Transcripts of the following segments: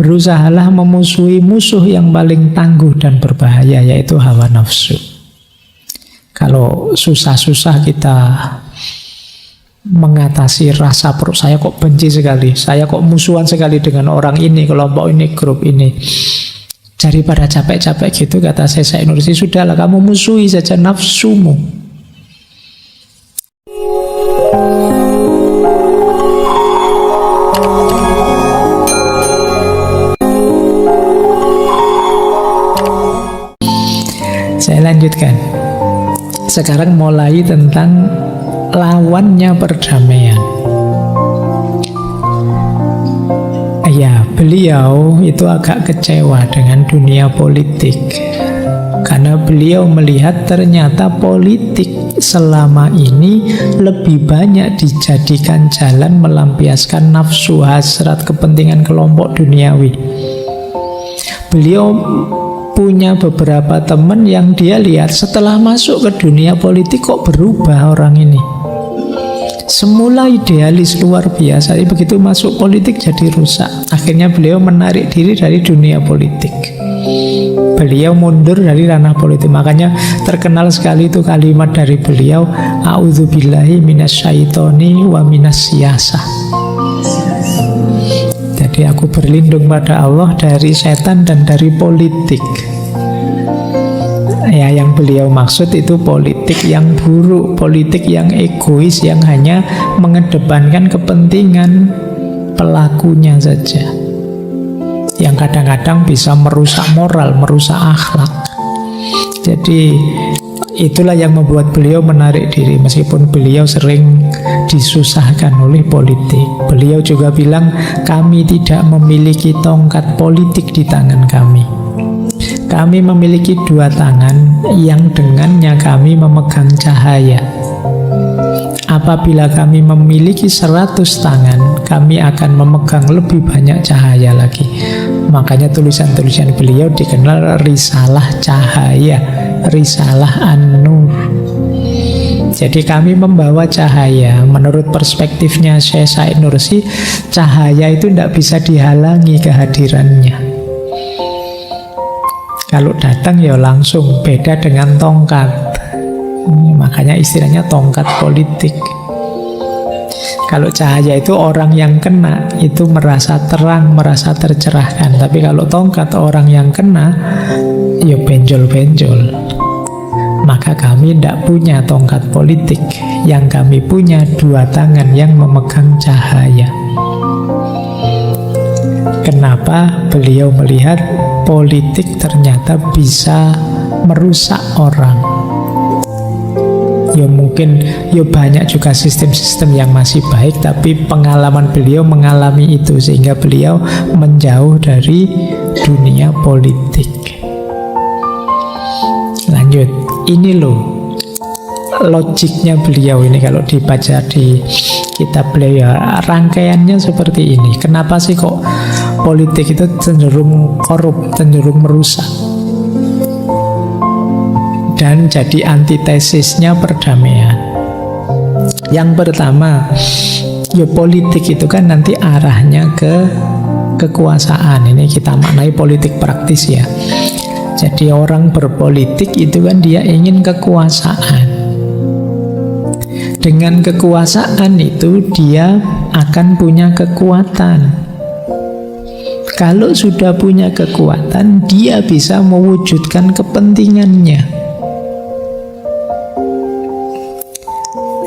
berusahalah memusuhi musuh yang paling tangguh dan berbahaya, yaitu hawa nafsu. Kalau susah-susah kita mengatasi rasa perut, saya kok benci sekali, saya kok musuhan sekali dengan orang ini, kelompok ini, grup ini, daripada capek-capek gitu, kata Syekh Nursi, sudahlah kamu musuhi saja nafsumu. Saya lanjutkan. Sekarang mulai tentang lawannya perdamaian. Ya, beliau itu agak kecewa dengan dunia politik, karena beliau melihat ternyata politik selama ini lebih banyak dijadikan jalan melampiaskan nafsu, hasrat, kepentingan kelompok duniawi. Beliau punya beberapa teman yang dia lihat setelah masuk ke dunia politik kok berubah orang ini. Semula idealis luar biasa, tapi begitu masuk politik jadi rusak. Akhirnya beliau menarik diri dari dunia politik. Beliau mundur dari ranah politik. Makanya terkenal sekali itu kalimat dari beliau, a'udzubillahi minasyaitoni wa minasyiyasah. Jadi aku berlindung pada Allah dari setan dan dari politik. Ya, yang beliau maksud itu politik yang buruk, politik yang egois, yang hanya mengedepankan kepentingan pelakunya saja, yang kadang-kadang bisa merusak moral, merusak akhlak. Jadi itulah yang membuat beliau menarik diri, meskipun beliau sering disusahkan oleh politik. Beliau juga bilang, kami tidak memiliki tongkat politik di tangan kami. Kami memiliki dua tangan yang dengannya kami memegang cahaya. Apabila kami memiliki 100 tangan, kami akan memegang lebih banyak cahaya lagi. Makanya tulisan-tulisan beliau dikenal risalah cahaya, risalah an-nur. Jadi kami membawa cahaya. Menurut perspektifnya Syekh Nursi, cahaya itu tidak bisa dihalangi kehadirannya. Kalau datang ya langsung, beda dengan tongkat. Makanya istilahnya tongkat politik. Kalau cahaya itu orang yang kena itu merasa terang, merasa tercerahkan. Tapi kalau tongkat orang yang kena, ya benjol-benjol. Maka kami tidak punya tongkat politik. Yang kami punya dua tangan yang memegang cahaya. Kenapa beliau melihat politik ternyata bisa merusak orang? Ya mungkin ya banyak juga sistem-sistem yang masih baik, tapi pengalaman beliau mengalami itu sehingga beliau menjauh dari dunia politik. Lanjut, ini loh logiknya beliau ini kalau dibaca di kitab beliau, rangkaiannya seperti ini. Kenapa sih kok politik itu cenderung korup, cenderung merusak, dan jadi antitesisnya perdamaian? Yang pertama, ya politik itu kan nanti arahnya ke kekuasaan. Ini kita maknai politik praktis ya. Jadi orang berpolitik itu kan dia ingin kekuasaan. Dengan kekuasaan itu dia akan punya kekuatan. Kalau sudah punya kekuatan, dia bisa mewujudkan kepentingannya.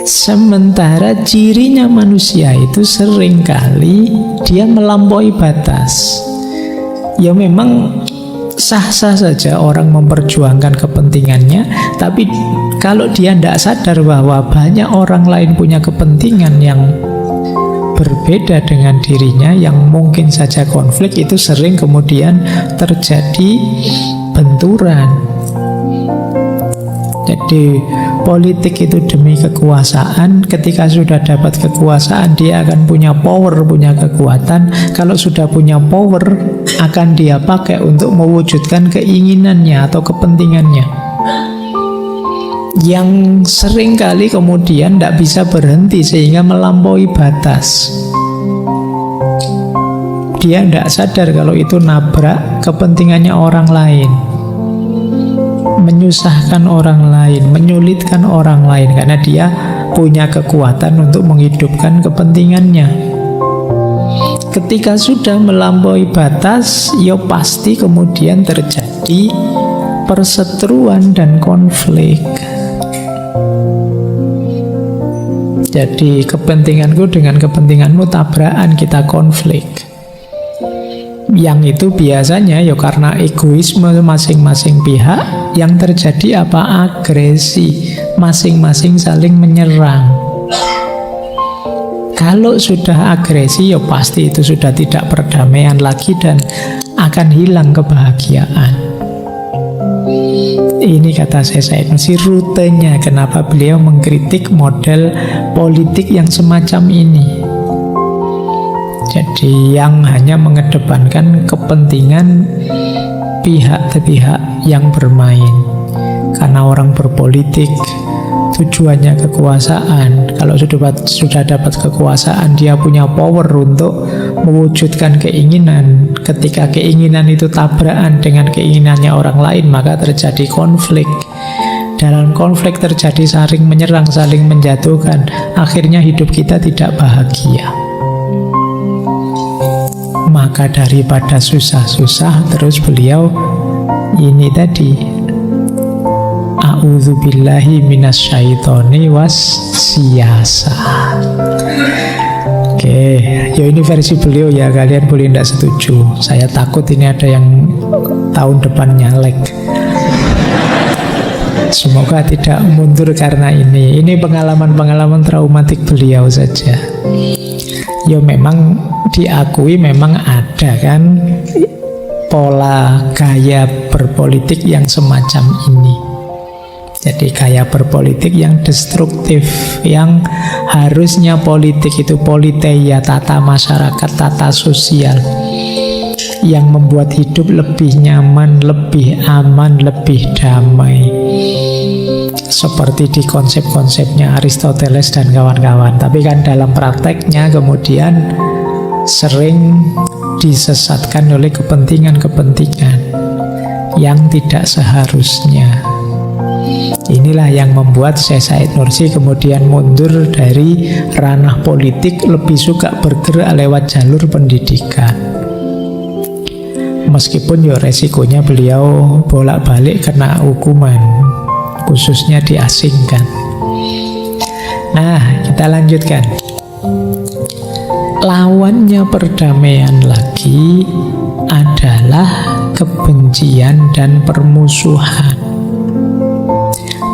Sementara cirinya manusia itu seringkali dia melampaui batas. Ya memang sah-sah saja orang memperjuangkan kepentingannya, tapi kalau dia tidak sadar bahwa banyak orang lain punya kepentingan yang berbeda dengan dirinya, yang mungkin saja konflik, itu sering kemudian terjadi benturan. Jadi politik itu demi kekuasaan. Ketika sudah dapat kekuasaan, dia akan punya power, punya kekuatan. Kalau sudah punya power, akan dia pakai untuk mewujudkan keinginannya atau kepentingannya, yang seringkali kemudian tidak bisa berhenti sehingga melampaui batas. dia tidak sadar kalau itu nabrak kepentingannya orang lain, menyusahkan orang lain, menyulitkan orang lain, karena dia punya kekuatan untuk menghidupkan kepentingannya. Ketika sudah melampaui batas, ya pasti kemudian terjadi perseteruan dan konflik. Jadi kepentinganku dengan kepentinganmu tabrakan, kita konflik. Yang itu biasanya ya karena egoisme masing-masing pihak. Yang terjadi apa? Agresi, masing-masing saling menyerang. Kalau sudah agresi ya pasti itu sudah tidak perdamaian lagi dan akan hilang kebahagiaan. Ini kata Said Nursi rutenya kenapa beliau mengkritik model politik yang semacam ini. Jadi yang hanya mengedepankan kepentingan pihak-pihak yang bermain. Karena orang berpolitik tujuannya kekuasaan. Kalau sudah dapat kekuasaan, dia punya power untuk mewujudkan keinginan. Ketika keinginan itu tabrakan dengan keinginannya orang lain, maka terjadi konflik. Dalam konflik terjadi saling menyerang, saling menjatuhkan. Akhirnya hidup kita tidak bahagia. Maka daripada susah-susah, terus beliau ini tadi, a'udzubillahi minasyaitonir wassiyasa. Oke, ya ini versi beliau ya, kalian boleh tidak setuju. Saya takut ini ada yang tahun depan nyalek. Semoga tidak mundur karena ini. Ini pengalaman-pengalaman traumatik beliau saja. Ya memang diakui memang ada kan pola gaya berpolitik yang semacam ini. Jadi gaya berpolitik yang destruktif, yang harusnya politik itu politeia, tata masyarakat, tata sosial, yang membuat hidup lebih nyaman, lebih aman, lebih damai. Seperti di konsep-konsepnya Aristoteles dan kawan-kawan. Tapi kan dalam prakteknya kemudian sering disesatkan oleh kepentingan-kepentingan yang tidak seharusnya. Inilah yang membuat Said Nursi kemudian mundur dari ranah politik, lebih suka bergerak lewat jalur pendidikan. Meskipun ya resikonya beliau bolak-balik kena hukuman, khususnya diasingkan. Nah, kita lanjutkan. Lawannya perdamaian lagi adalah kebencian dan permusuhan.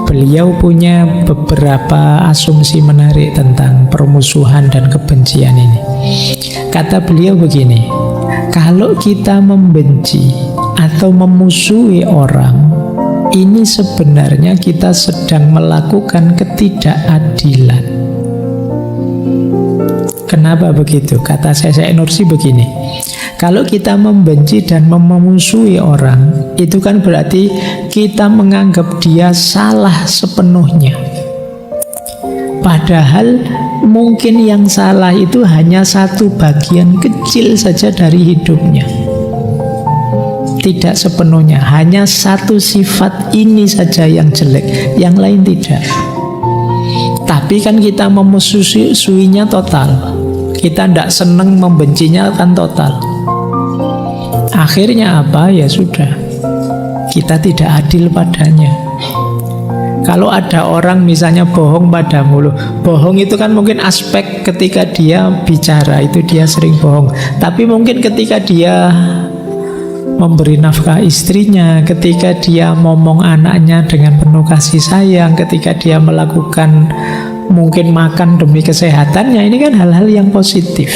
Beliau punya beberapa asumsi menarik tentang permusuhan dan kebencian ini. Kata beliau begini, kalau kita membenci atau memusuhi orang, ini sebenarnya kita sedang melakukan ketidakadilan. Kenapa begitu? Kata Said Nursi begini, kalau kita membenci dan memusuhi orang, itu kan berarti kita menganggap dia salah sepenuhnya. Padahal mungkin yang salah itu hanya satu bagian kecil saja dari hidupnya. Tidak sepenuhnya, hanya satu sifat ini saja yang jelek, yang lain tidak. Tapi kan kita memusuhinya total. Kita tidak senang, membencinya kan total. Akhirnya apa? Ya sudah, kita tidak adil padanya. Kalau ada orang misalnya bohong padamu, bohong itu kan mungkin aspek ketika dia bicara, itu dia sering bohong. Tapi mungkin ketika dia memberi nafkah istrinya, ketika dia ngomong anaknya dengan penuh kasih sayang, ketika dia melakukan mungkin makan demi kesehatannya, ini kan hal-hal yang positif.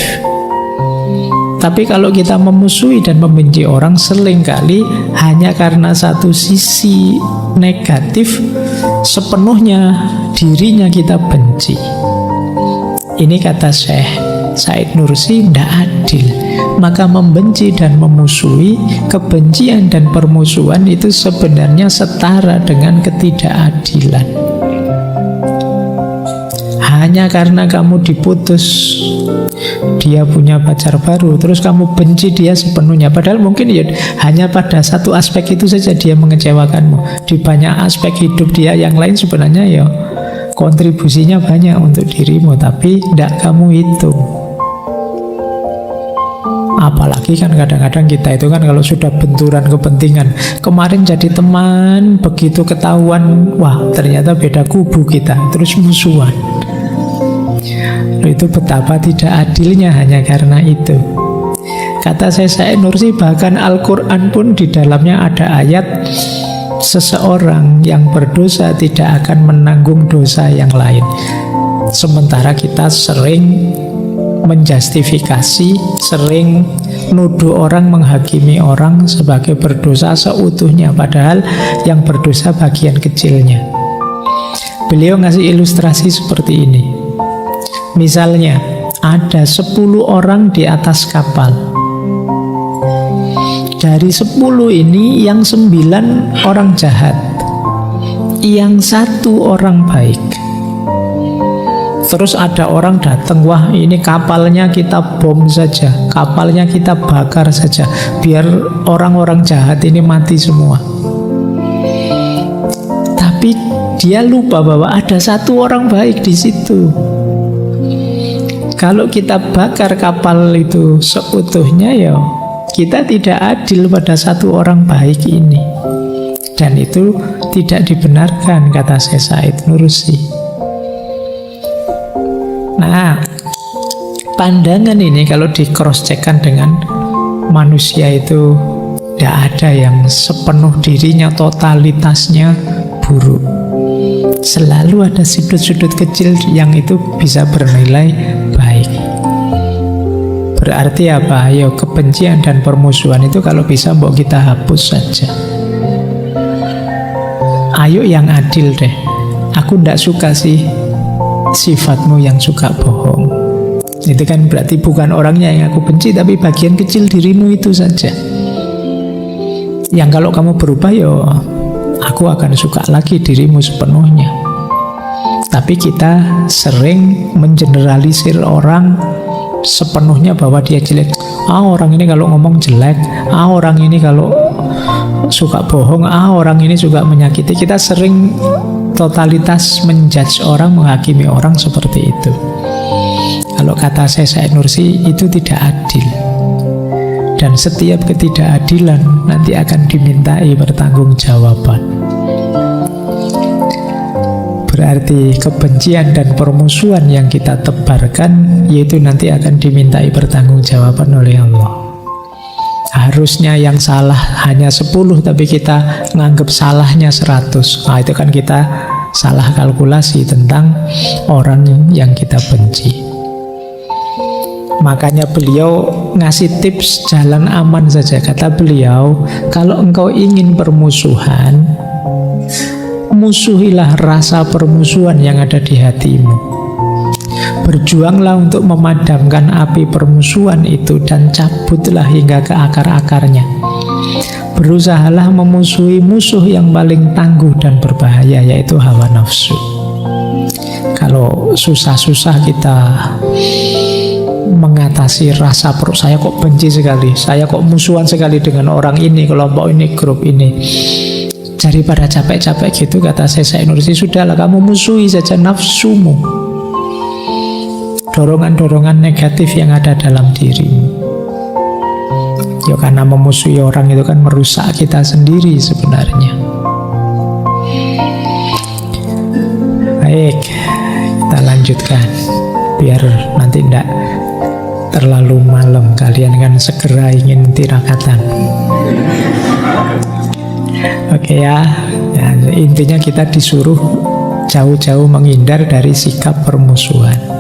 Tapi kalau kita memusuhi dan membenci orang, seringkali hanya karena satu sisi negatif, sepenuhnya dirinya kita benci. Ini kata Said Nursi, tidak adil. Maka membenci dan memusuhi, kebencian dan permusuhan itu sebenarnya setara dengan ketidakadilan. Hanya karena kamu diputus, dia punya pacar baru, terus kamu benci dia sepenuhnya, padahal mungkin ya hanya pada satu aspek itu saja dia mengecewakanmu. Di banyak aspek hidup dia yang lain sebenarnya ya kontribusinya banyak untuk dirimu, tapi tidak kamu hitung. Apalagi kan kadang-kadang kita itu kan kalau sudah benturan kepentingan, kemarin jadi teman, begitu ketahuan, wah ternyata beda kubu kita, terus musuhan. Itu betapa tidak adilnya hanya karena itu. Kata Syekh Nursi, bahkan Al-Quran pun di dalamnya ada ayat, seseorang yang berdosa tidak akan menanggung dosa yang lain. Sementara kita sering menjustifikasi, sering nuduh orang, menghakimi orang sebagai berdosa seutuhnya, padahal yang berdosa bagian kecilnya. Beliau ngasih ilustrasi seperti ini. Misalnya ada 10 orang di atas kapal. Dari 10 ini yang 9 orang jahat, yang 1 orang baik. Terus ada orang datang, wah ini kapalnya kita bom saja, kapalnya kita bakar saja, biar orang-orang jahat ini mati semua. Tapi dia lupa bahwa ada 1 orang baik di situ. Kalau kita bakar kapal itu seutuhnya, ya kita tidak adil pada 1 orang baik ini. Dan itu tidak dibenarkan, kata Syekh Said Nursi. Nah, pandangan ini kalau di cross checkkan dengan manusia itu tidak ada yang sepenuh dirinya, totalitasnya buruk. Selalu ada sudut-sudut kecil yang itu bisa bernilai baik. Berarti apa? Ya kebencian dan permusuhan itu kalau bisa mbok kita hapus saja. Ayo yang adil deh. Aku ndak suka sih sifatmu yang suka bohong. Itu kan berarti bukan orangnya yang aku benci, tapi bagian kecil dirimu itu saja. Yang kalau kamu berubah, ya aku akan suka lagi dirimu sepenuhnya. Tapi kita sering mengeneralisir orang sepenuhnya bahwa dia jelek. Orang ini kalau ngomong jelek, orang ini kalau suka bohong, orang ini suka menyakiti. Kita sering totalitas menjudge orang, menghakimi orang seperti itu. Kalau kata Syekh Nursi, itu tidak adil. Dan setiap ketidakadilan nanti akan dimintai pertanggungjawaban. Berarti kebencian dan permusuhan yang kita tebarkan, yaitu nanti akan dimintai pertanggungjawaban oleh Allah. Harusnya yang salah hanya 10, tapi kita nganggap salahnya 100. Nah, itu kan kita salah kalkulasi tentang orang yang kita benci. Makanya beliau ngasih tips jalan aman saja. Kata beliau, kalau engkau ingin permusuhan, musuhilah rasa permusuhan yang ada di hatimu. Berjuanglah untuk memadamkan api permusuhan itu dan cabutlah hingga ke akar-akarnya. Berusahalah memusuhi musuh yang paling tangguh dan berbahaya, yaitu hawa nafsu. Kalau susah-susah kita mengatasi rasa perut, saya kok benci sekali, saya kok musuhan sekali dengan orang ini, kelompok ini, grup ini, daripada capek-capek gitu, kata Syekh Nursi, sudahlah kamu musuhi saja nafsumu, dorongan-dorongan negatif yang ada dalam dirimu. Ya karena memusuhi orang itu kan merusak kita sendiri sebenarnya. Baik, kita lanjutkan biar nanti tidak terlalu malam, kalian kan segera ingin tirakatan. Oke ya, intinya kita disuruh jauh-jauh menghindar dari sikap permusuhan.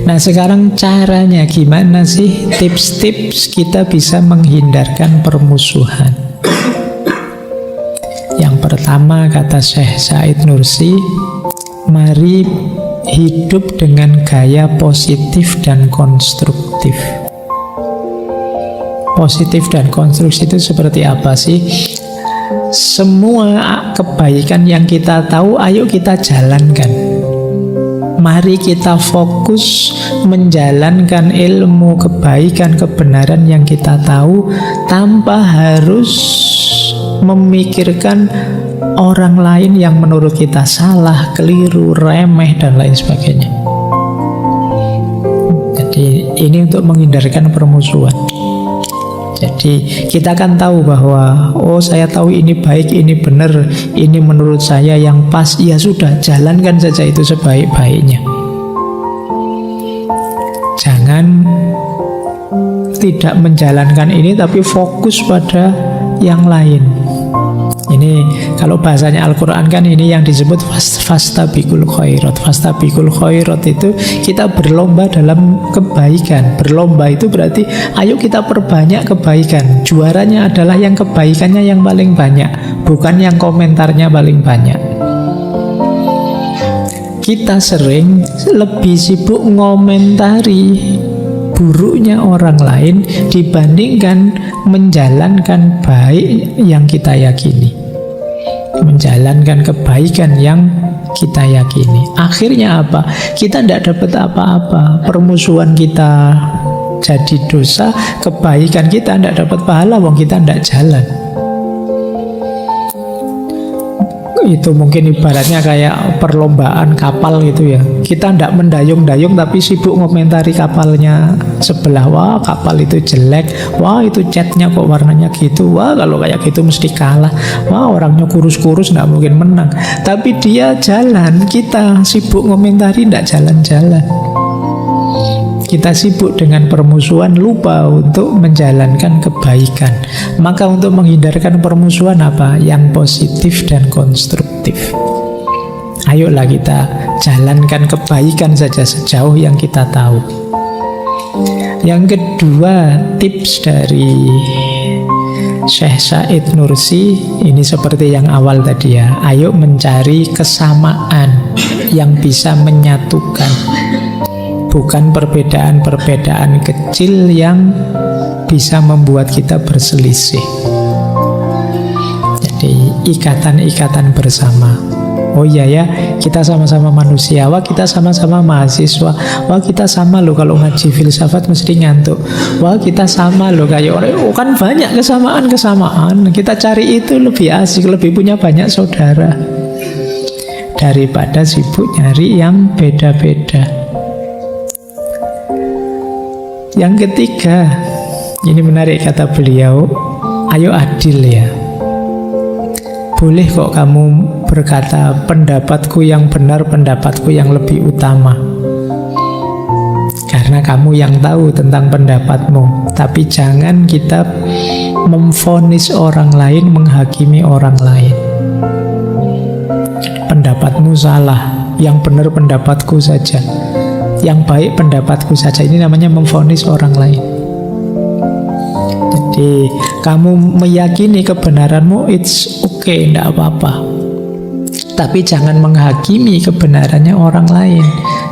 Nah sekarang caranya gimana sih? Tips-tips kita bisa menghindarkan permusuhan. Yang pertama kata Syekh Said Nursi, mari hidup dengan gaya positif dan konstruktif. Positif dan konstruktif itu seperti apa sih? Semua kebaikan yang kita tahu, ayo kita jalankan. Mari kita fokus menjalankan ilmu kebaikan, kebenaran yang kita tahu tanpa harus memikirkan orang lain yang menurut kita salah, keliru, remeh, dan lain sebagainya. Jadi ini untuk menghindarkan permusuhan. Jadi kita kan tahu bahwa oh saya tahu ini baik, ini benar, ini menurut saya yang pas. Ya sudah, jalankan saja itu sebaik-baiknya. Jangan tidak menjalankan ini tapi fokus pada yang lain. Ini kalau bahasanya Al-Quran kan ini yang disebut fastabiqul khairat. Fastabiqul khairat itu kita berlomba dalam kebaikan. Berlomba itu berarti ayo kita perbanyak kebaikan. Juaranya adalah yang kebaikannya yang paling banyak, bukan yang komentarnya paling banyak. Kita sering lebih sibuk ngomentari buruknya orang lain dibandingkan menjalankan baik yang kita yakini, menjalankan kebaikan yang kita yakini. Akhirnya apa? Kita tidak dapat apa-apa. Permusuhan kita jadi dosa, kebaikan kita tidak dapat pahala, wong kita tidak jalan. Itu mungkin ibaratnya kayak perlombaan kapal gitu ya. Kita tidak mendayung-dayung tapi sibuk ngomentari kapalnya sebelah. Wah kapal itu jelek, wah itu catnya kok warnanya gitu, wah kalau kayak gitu mesti kalah, wah orangnya kurus-kurus tidak mungkin menang. Tapi dia jalan, kita sibuk ngomentari tidak jalan-jalan. Kita sibuk dengan permusuhan, lupa untuk menjalankan kebaikan. Maka untuk menghindarkan permusuhan apa? Yang positif dan konstruktif. Ayolah kita jalankan kebaikan saja sejauh yang kita tahu. Yang kedua, tips dari Syekh Said Nursi ini seperti yang awal tadi ya. Ayo mencari kesamaan yang bisa menyatukan, bukan perbedaan-perbedaan kecil yang bisa membuat kita berselisih. Jadi ikatan-ikatan bersama. Oh iya ya, kita sama-sama manusia. Wah kita sama-sama mahasiswa. Wah kita sama loh kalau ngaji filsafat mesti ngantuk. Wah kita sama loh kayak orang. Oh kan banyak kesamaan-kesamaan. Kita cari itu lebih asik, lebih punya banyak saudara daripada sibuk nyari yang beda-beda. Yang ketiga, ini menarik kata beliau, ayo adil ya. Boleh kok kamu berkata pendapatku yang benar, pendapatku yang lebih utama, karena kamu yang tahu tentang pendapatmu. Tapi jangan kita memvonis orang lain, menghakimi orang lain. Pendapatmu salah, yang benar pendapatku saja, yang baik pendapatku saja. Ini namanya memvonis orang lain. Jadi kamu meyakini kebenaranmu, it's okay, tidak apa-apa. Tapi jangan menghakimi kebenarannya orang lain,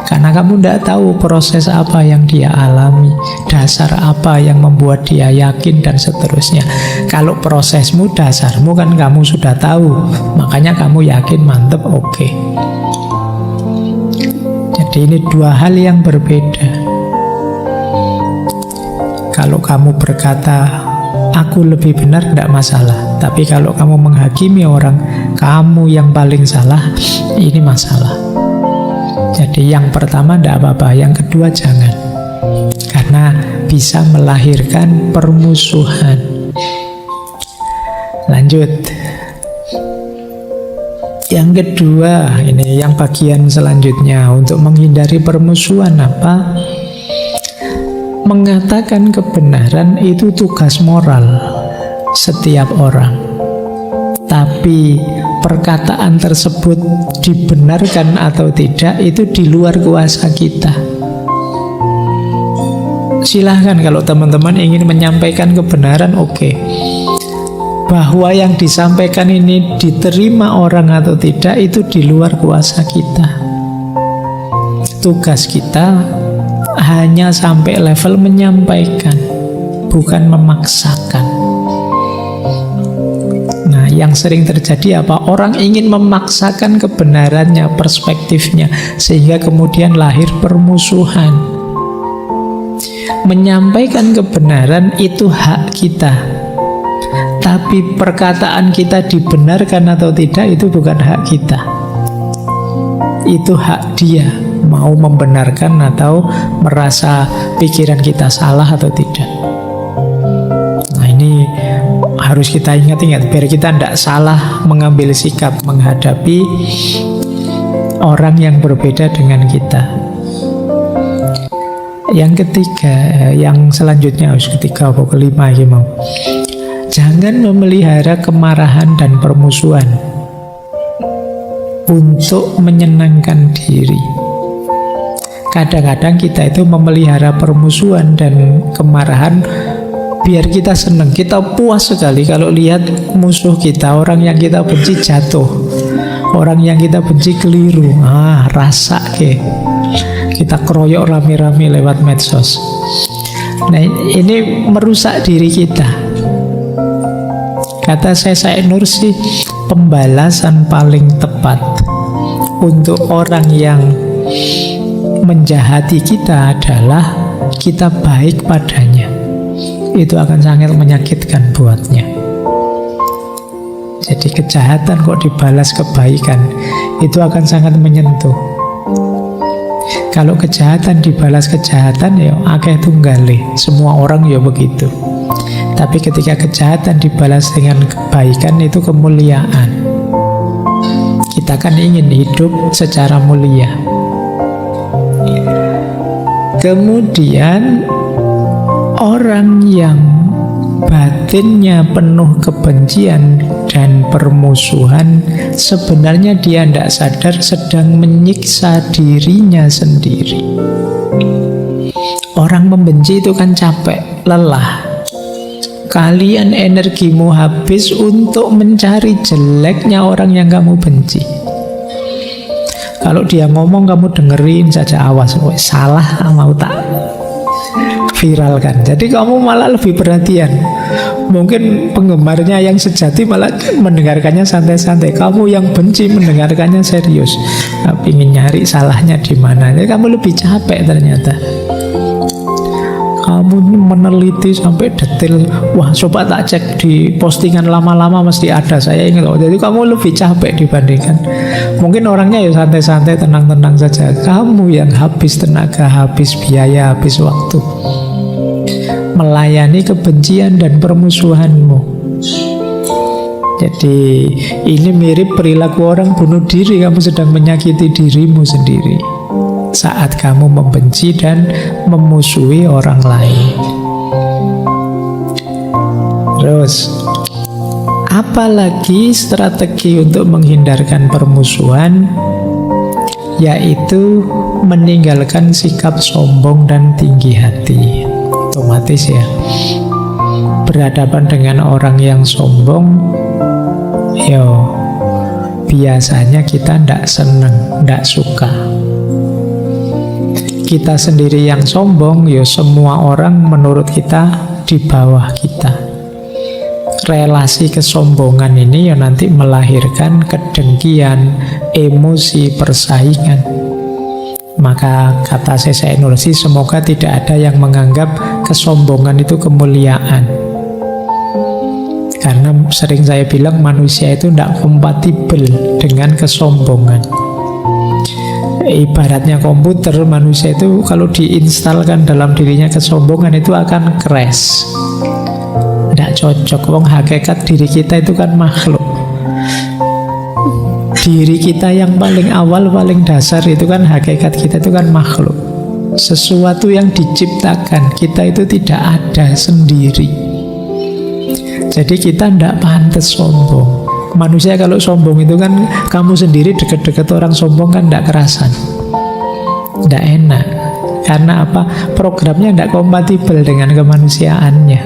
karena kamu tidak tahu proses apa yang dia alami, dasar apa yang membuat dia yakin, dan seterusnya. Kalau prosesmu, dasarmu kan kamu sudah tahu, makanya kamu yakin, mantep, oke. Jadi ini dua hal yang berbeda. Kalau kamu berkata aku lebih benar, tidak masalah. Tapi kalau kamu menghakimi orang, kamu yang paling salah, ini masalah. Jadi yang pertama tidak apa-apa, yang kedua jangan, karena bisa melahirkan permusuhan. Lanjut. Yang kedua, ini yang bagian selanjutnya, untuk menghindari permusuhan apa? Mengatakan kebenaran itu tugas moral setiap orang. Tapi perkataan tersebut dibenarkan atau tidak itu di luar kuasa kita. Silahkan kalau teman-teman ingin menyampaikan kebenaran, oke. Bahwa yang disampaikan ini diterima orang atau tidak itu di luar kuasa kita. Tugas kita hanya sampai level menyampaikan, bukan memaksakan. Nah, yang sering terjadi apa? Orang ingin memaksakan kebenarannya, perspektifnya, sehingga kemudian lahir permusuhan. Menyampaikan kebenaran itu hak kita, tapi perkataan kita dibenarkan atau tidak itu bukan hak kita. Itu hak dia, mau membenarkan atau merasa pikiran kita salah atau tidak. Nah, ini harus kita ingat-ingat biar kita tidak salah mengambil sikap menghadapi orang yang berbeda dengan kita. Yang ketiga, yang selanjutnya, ketiga atau kelima ini mau. Jangan memelihara kemarahan dan permusuhan untuk menyenangkan diri. Kadang-kadang kita itu memelihara permusuhan dan kemarahan biar kita senang, kita puas sekali kalau lihat musuh kita, orang yang kita benci jatuh, orang yang kita benci keliru. Rasa kita keroyok rame-rame lewat medsos. Nah, ini merusak diri kita. Kata Syekh Nursi, pembalasan paling tepat untuk orang yang menjahati kita adalah kita baik padanya. Itu akan sangat menyakitkan buatnya. Jadi kejahatan kok dibalas kebaikan, itu akan sangat menyentuh. Kalau kejahatan dibalas kejahatan, ya akeh tunggale, semua orang ya begitu. Tapi ketika kejahatan dibalas dengan kebaikan, itu kemuliaan. Kita kan ingin hidup secara mulia. Kemudian orang yang batinnya penuh kebencian dan permusuhan, sebenarnya dia tidak sadar sedang menyiksa dirinya sendiri. Orang membenci itu kan capek, lelah. Kalian energimu habis untuk mencari jeleknya orang yang kamu benci. Kalau dia ngomong kamu dengerin saja, awas, salah mau tak viralkan. Jadi kamu malah lebih perhatian. Mungkin penggemarnya yang sejati malah mendengarkannya santai-santai. Kamu yang benci mendengarkannya serius. Ingin nyari salahnya di mana. Jadi kamu lebih capek ternyata. Kamu meneliti sampai detail. Wah, coba tak cek di postingan lama-lama mesti ada. Saya ingat. Jadi kamu lebih capek dibandingkan. Mungkin orangnya ya santai-santai, tenang-tenang saja. Kamu yang habis tenaga, habis biaya, habis waktu melayani kebencian dan permusuhanmu. Jadi ini mirip perilaku orang bunuh diri. Kamu sedang menyakiti dirimu sendiri saat kamu membenci dan memusuhi orang lain. Terus, apalagi strategi untuk menghindarkan permusuhan, yaitu meninggalkan sikap sombong dan tinggi hati. Otomatis ya, berhadapan dengan orang yang sombong, biasanya kita tidak senang, tidak suka. Kita sendiri yang sombong, semua orang menurut kita di bawah kita. Relasi kesombongan ini nanti melahirkan kedengkian, emosi, persaingan. Maka kata Syekh Nursi, semoga tidak ada yang menganggap kesombongan itu kemuliaan. Karena sering saya bilang manusia itu tidak kompatibel dengan kesombongan. Ibaratnya komputer, manusia itu kalau diinstalkan dalam dirinya kesombongan itu akan crash. Tidak cocok. Wong hakikat diri kita itu kan makhluk. Diri kita yang paling awal, paling dasar itu kan hakikat kita itu kan makhluk. Sesuatu yang diciptakan, kita itu tidak ada sendiri. Jadi kita tidak pantas sombong. Manusia kalau sombong itu kan kamu sendiri deket-deket orang sombong kan tidak kerasan, tidak enak. Karena apa? Programnya tidak kompatibel dengan kemanusiaannya.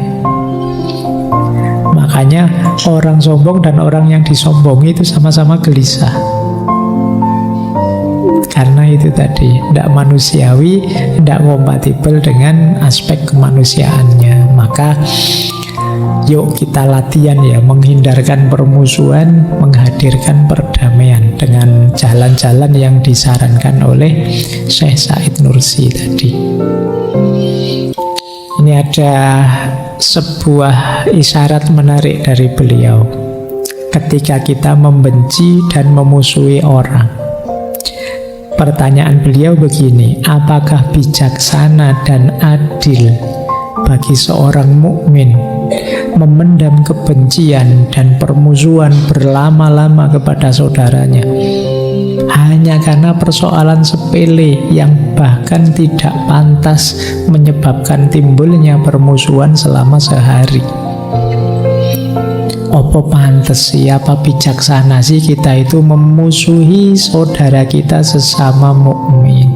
Makanya orang sombong dan orang yang disombongi itu sama-sama gelisah. Karena itu tadi, tidak manusiawi, tidak kompatibel dengan aspek kemanusiaannya. Maka yuk kita latihan ya, menghindarkan permusuhan, menghadirkan perdamaian dengan jalan-jalan yang disarankan oleh Syekh Said Nursi tadi. Ini ada sebuah isyarat menarik dari beliau ketika kita membenci dan memusuhi orang. Pertanyaan beliau begini, apakah bijaksana dan adil bagi seorang mukmin memendam kebencian dan permusuhan berlama-lama kepada saudaranya hanya karena persoalan sepele yang bahkan tidak pantas menyebabkan timbulnya permusuhan selama sehari? Opo pantes siapa bijaksana sih kita itu memusuhi saudara kita sesama mukmin?